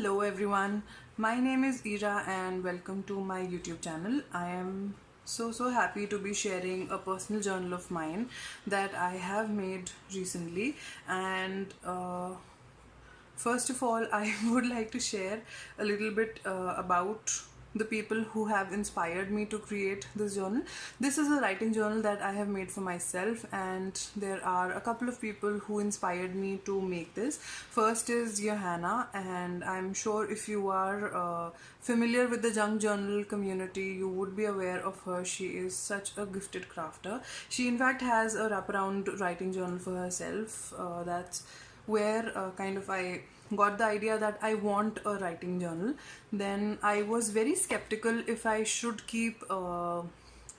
Hello everyone, my name is Ira and welcome to my YouTube channel. I am so happy to be sharing a personal journal of mine that I have made recently, and first of all, I would like to share a little bit about the people who have inspired me to create this journal. This is a writing journal that I have made for myself, and there are a couple of people who inspired me to make this. First is Johanna, and I'm sure if you are familiar with the junk journal community, you would be aware of her. She is such a gifted crafter. She in fact has a wraparound writing journal for herself. That's where I got the idea that I want a writing journal. Then I was very skeptical if I should keep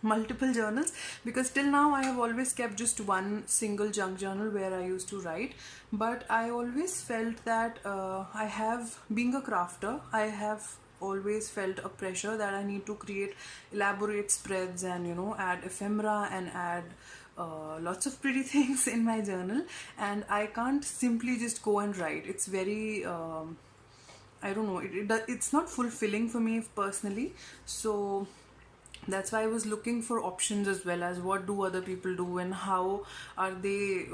multiple journals, because till now I have always kept just one single junk journal where I used to write. But I always felt that being a crafter, I have always felt a pressure that I need to create elaborate spreads and add ephemera and add lots of pretty things in my journal, and I can't simply just go and write. It's very I don't know, it's not fulfilling for me personally. So that's why I was looking for options, as well as what do other people do and how are they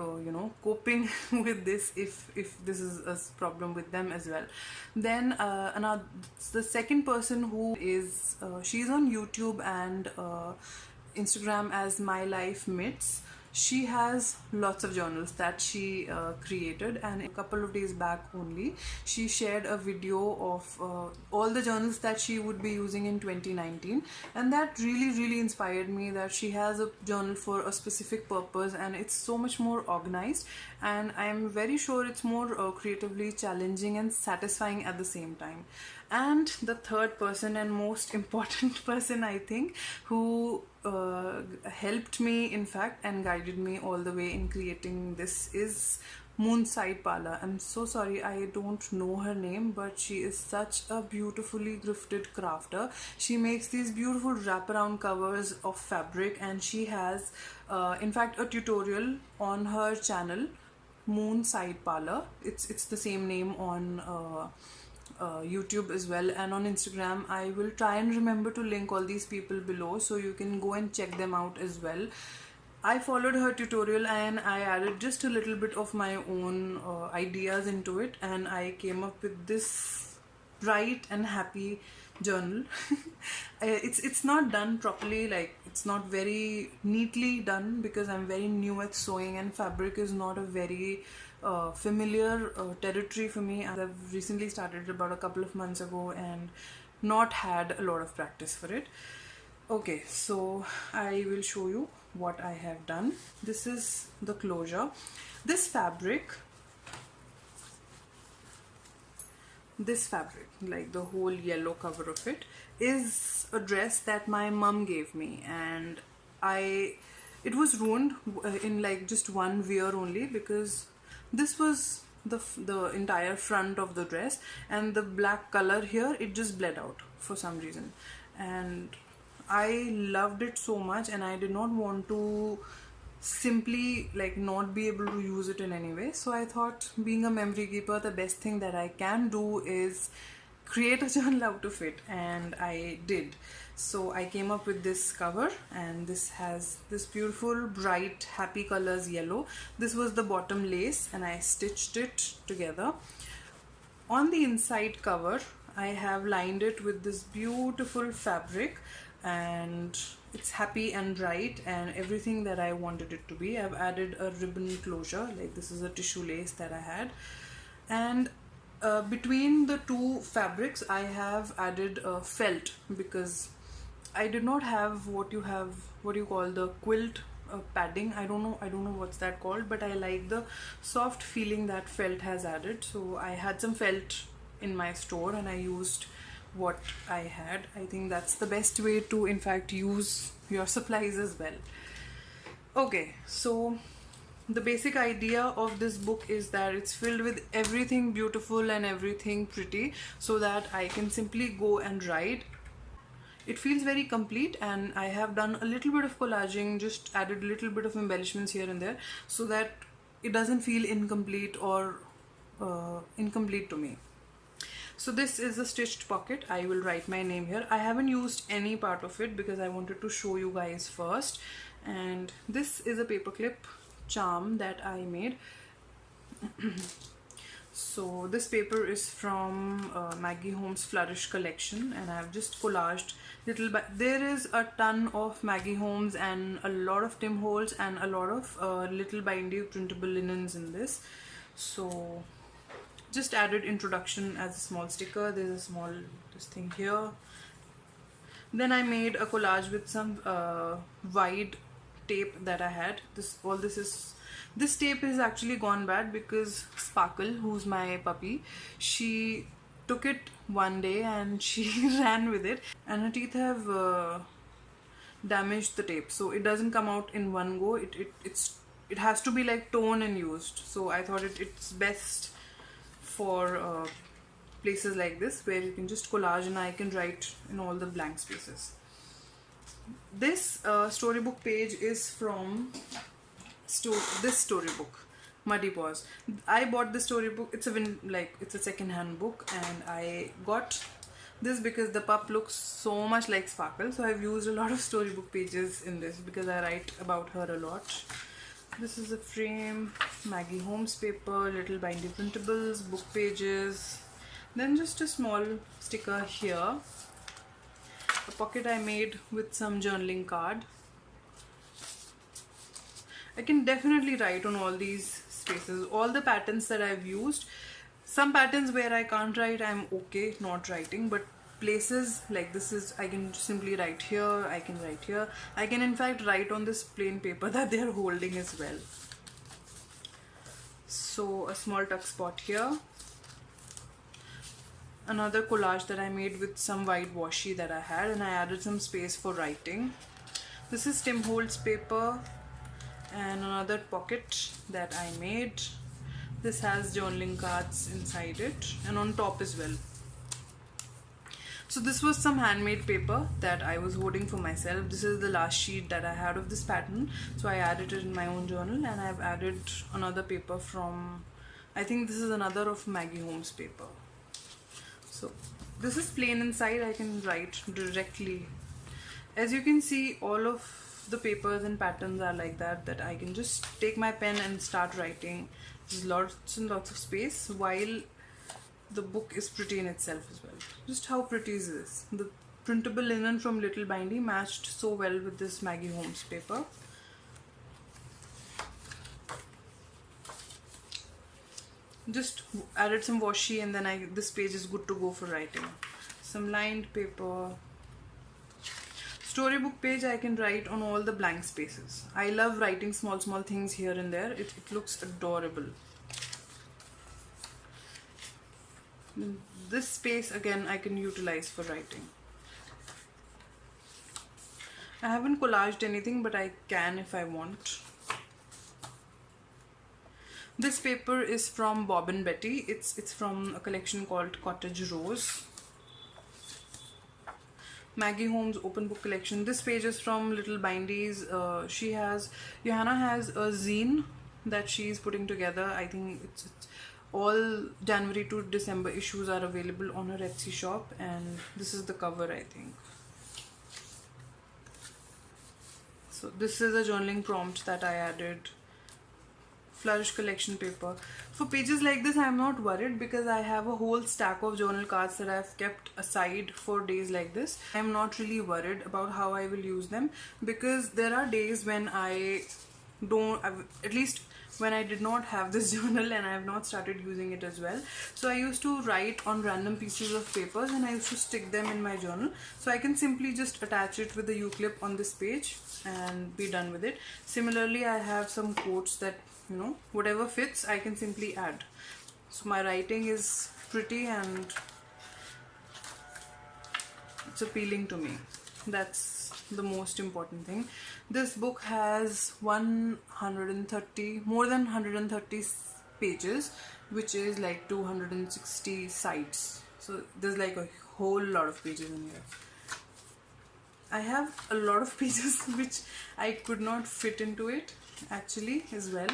coping with this, if this is a problem with them as well. Then the second person who is she's on YouTube and Instagram as My Life Mits. She has lots of journals that she created, and a couple of days back only she shared a video of all the journals that she would be using in 2019, and that really inspired me, that she has a journal for a specific purpose and it's so much more organized, and I'm very sure it's more creatively challenging and satisfying at the same time. And the third person and most important person, I think, who helped me in fact and guided me all the way in creating this, is Moonside Parlor. I'm so sorry, I don't know her name, but she is such a beautifully grifted crafter. She makes these beautiful wraparound covers of fabric, and she has in fact a tutorial on her channel, Moonside Parlor. It's the same name on YouTube as well, and on Instagram. I will try and remember to link all these people below so you can go and check them out as well. I followed her tutorial and I added just a little bit of my own ideas into it, and I came up with this bright and happy journal. It's not done properly, like it's not very neatly done, because I'm very new at sewing and fabric is not a very familiar territory for me. I've recently started about a couple of months ago and not had a lot of practice for it. Okay, so I will show you what I have done. This is the closure. This fabric, like the whole yellow cover of it, is a dress that my mum gave me, and it was ruined in like just one wear only, because this was the entire front of the dress, and the black color here, it just bled out for some reason, and I loved it so much, and I did not want to simply like not be able to use it in any way. So I thought, being a memory keeper, the best thing that I can do is create a journal out of it, and I did. So I came up with this cover, and this has this beautiful bright happy colors yellow. This was the bottom lace, and I stitched it together. On the inside cover, I have lined it with this beautiful fabric, and it's happy and bright and everything that I wanted it to be. I've added a ribbon closure, like this is a tissue lace that I had, and between the two fabrics I have added felt, because I did not have what you call the quilt padding. I don't know what's that called, but I like the soft feeling that felt has added. So I had some felt in my store and I used what I had. I think that's the best way to in fact use your supplies as well. Okay, so the basic idea of this book is that it's filled with everything beautiful and everything pretty, so that I can simply go and write. It feels very complete, and I have done a little bit of collaging, just added a little bit of embellishments here and there, so that it doesn't feel incomplete or incomplete to me. So this is a stitched pocket. I will write my name here. I haven't used any part of it because I wanted to show you guys first. And this is a paperclip charm that I made. So this paper is from Maggie Holmes Flourish collection, and I've just collaged little there is a ton of Maggie Holmes and a lot of Tim Holtz and a lot of little bindy printable linens in this. So just added introduction as a small sticker. There's a small this thing here. Then I made a collage with some wide tape that I had. This tape is actually gone bad because Sparkle, who's my puppy, she took it one day and she ran with it, and her teeth have damaged the tape, so it doesn't come out in one go. It has to be like torn and used. So I thought it's best for places like this where you can just collage and I can write in all the blank spaces. This storybook page is from this storybook, Muddy Paws. I bought this storybook. It's a second-hand book, and I got this because the pup looks so much like Sparkle. So I've used a lot of storybook pages in this because I write about her a lot. This is a frame, Maggie Holmes paper, little bindy printables, book pages. Then just a small sticker here. A pocket I made with some journaling card. I can definitely write on all these spaces. All the patterns that I've used, some patterns where I can't write, I'm okay not writing, but places like this I can simply write here, I can write here. I can in fact write on this plain paper that they are holding as well. So a small tuck spot here. Another collage that I made with some white washi that I had, and I added some space for writing. This is Tim Holtz paper. And another pocket that I made. This has journaling cards inside it and on top as well. So this was some handmade paper that I was holding for myself. This is the last sheet that I had of this pattern, so I added it in my own journal, and I've added another paper from, I think this is another of Maggie Holmes paper. So this is plain inside. I can write directly. As you can see, all of the papers and patterns are like that I can just take my pen and start writing. There's lots and lots of space, while the book is pretty in itself as well. Just how pretty is this? The printable linen from Little Bindy matched so well with this Maggie Holmes paper. Just added some washi, and then this page is good to go for writing. Some lined paper. Storybook page, I can write on all the blank spaces. I love writing small things here and there. It looks adorable. This space again I can utilize for writing. I haven't collaged anything, but I can if I want. This paper is from Bob and Betty. It's from a collection called Cottage Rose. Maggie Holmes open book collection. This page is from Little Bindies. Johanna has a zine that she's putting together. I think it's all January to December issues are available on her Etsy shop, and this is the cover, I think. So this is a journaling prompt that I added. Flourish collection paper. For pages like this, I'm not worried because I have a whole stack of journal cards that I've kept aside for days like this. I'm not really worried about how I will use them, because there are days when at least when I did not have this journal, and I have not started using it as well. So I used to write on random pieces of papers and I used to stick them in my journal. So I can simply just attach it with the U-clip on this page and be done with it. Similarly, I have some quotes that, whatever fits, I can simply add. So my writing is pretty and it's appealing to me. That's the most important thing. This book has more than 130 pages, which is like 260 sides. So there's like a whole lot of pages in here. I have a lot of pages which I could not fit into it actually as well.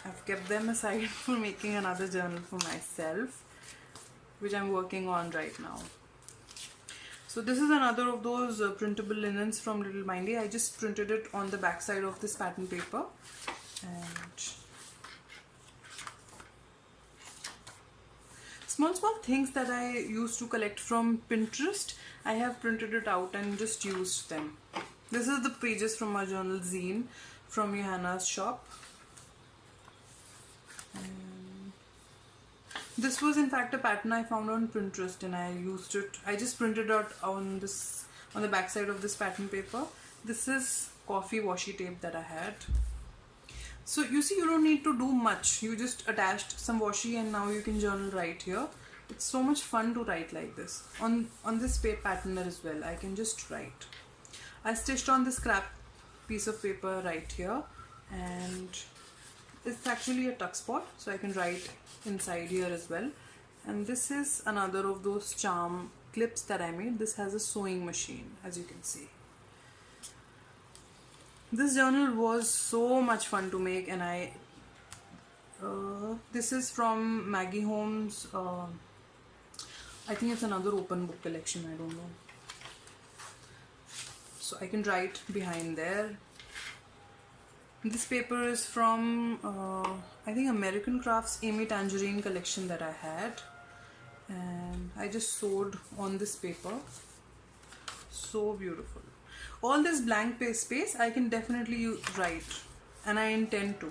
I've kept them aside for making another journal for myself. which I'm working on right now. So this is another of those printable linens from Little Mindy. I just printed it on the back side of this pattern paper, and small things that I used to collect from Pinterest, I have printed it out and just used them. This is the pages from our journal zine from Johanna's shop. This was in fact a pattern I found on Pinterest, and I used it. I just printed out on the back side of this pattern paper. This is coffee washi tape that I had. So you see, you don't need to do much. You just attached some washi and now you can journal right here. It's so much fun to write like this. On this pattern as well, I can just write. I stitched on this scrap piece of paper right here, and it's actually a tuck spot, so I can write inside here as well. And this is another of those charm clips that I made. This has a sewing machine, as you can see. This journal was so much fun to make, and this is from Maggie Holmes. I think it's another open book collection, I don't know. So I can write behind there. This paper is from I think American Crafts Amy Tangerine collection that I had, and I just sewed on this paper. So beautiful. All this blank space I can definitely write, and I intend to.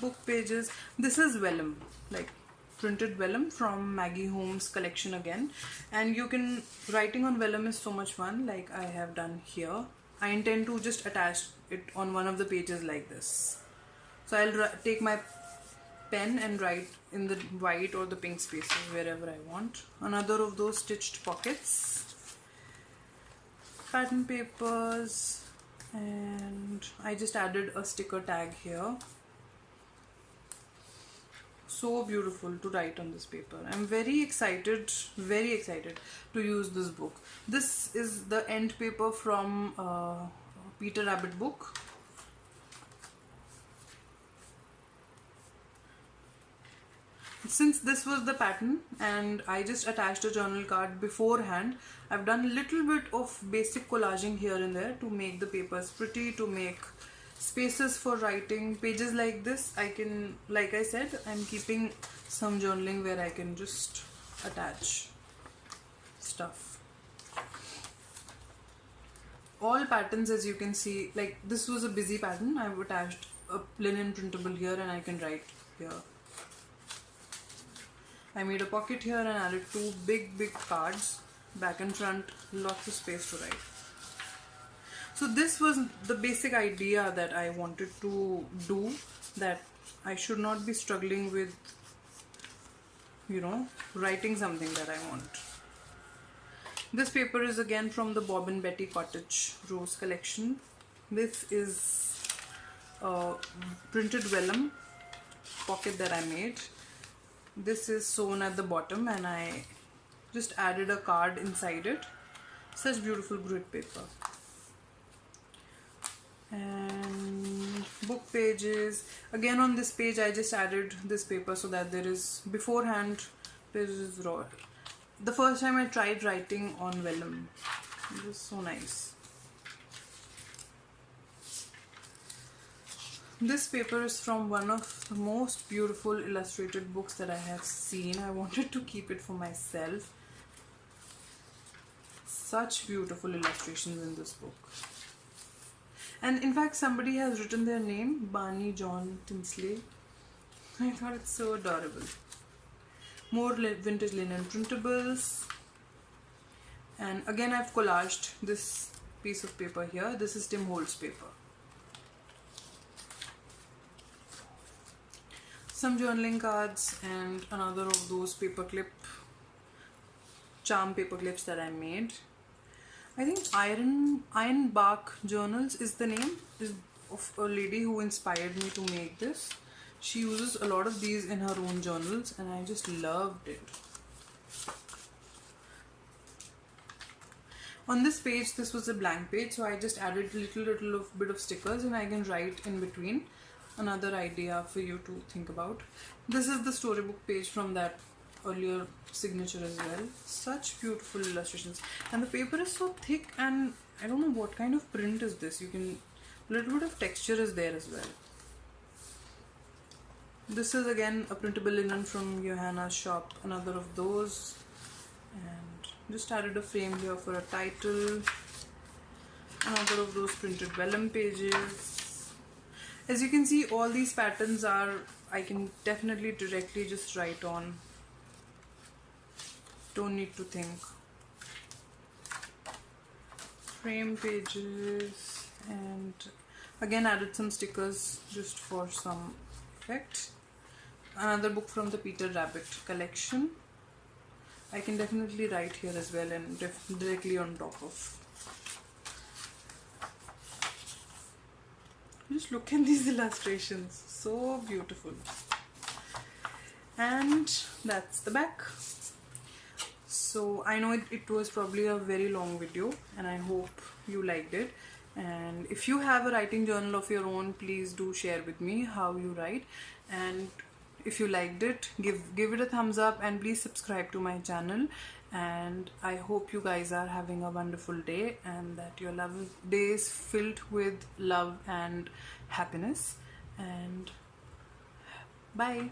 Book pages. This is vellum, like printed vellum from Maggie Holmes collection again, and you can, writing on vellum is so much fun, like I have done here. I intend to just attach it on one of the pages like this. So I'll take my pen and write in the white or the pink spaces wherever I want. Another of those stitched pockets. Pattern papers, and I just added a sticker tag here. So beautiful to write on this paper. I'm very excited to use this book. This is the end paper from Peter Rabbit book. Since this was the pattern and I just attached a journal card beforehand, I've done a little bit of basic collaging here and there to make the papers pretty, to make spaces for writing. Pages like this, I can, like I said, I'm keeping some journaling where I can just attach stuff. All patterns, as you can see, like this was a busy pattern. I've attached a linen printable here and I can write here. I made a pocket here and added two big cards, back and front, lots of space to write. So this was the basic idea that I wanted to do, that I should not be struggling with, writing something that I want. This paper is again from the Bob and Betty Cottage Rose collection. This is a printed vellum pocket that I made. This is sewn at the bottom and I just added a card inside it. Such beautiful grit paper. And book pages. Again on this page I just added this paper so that there is, beforehand there is raw. The first time I tried writing on vellum. It was so nice. This paper is from one of the most beautiful illustrated books that I have seen. I wanted to keep it for myself. Such beautiful illustrations in this book. And in fact, somebody has written their name, Barney John Tinsley. I thought it's so adorable. More vintage linen printables. And again, I've collaged this piece of paper here. This is Tim Holtz paper. Some journaling cards and another of those charm paper clips that I made. I think Iron Bark Journals is the name of a lady who inspired me to make this. She uses a lot of these in her own journals and I just loved it. On this page, this was a blank page, so I just added a little bit of stickers and I can write in between. another idea for you to think about. This is the storybook page from that earlier signature as well. Such beautiful illustrations, and the paper is so thick, and I don't know what kind of print is this. You can, little bit of texture is there as well. This is again a printable linen from Johanna's shop, another of those, and just added a frame here for a title. Another of those printed vellum pages. As you can see, all these patterns are, I can definitely directly just write on. Don't need to think. Frame pages, and again added some stickers just for some effect. Another book from the Peter Rabbit collection. I can definitely write here as well, and directly on top of. Just look at these illustrations, so beautiful. And that's the back. So I know it was probably a very long video, and I hope you liked it. And if you have a writing journal of your own, please do share with me how you write. And if you liked it, give it a thumbs up, and please subscribe to my channel. And I hope you guys are having a wonderful day, and that your day is filled with love and happiness. And bye.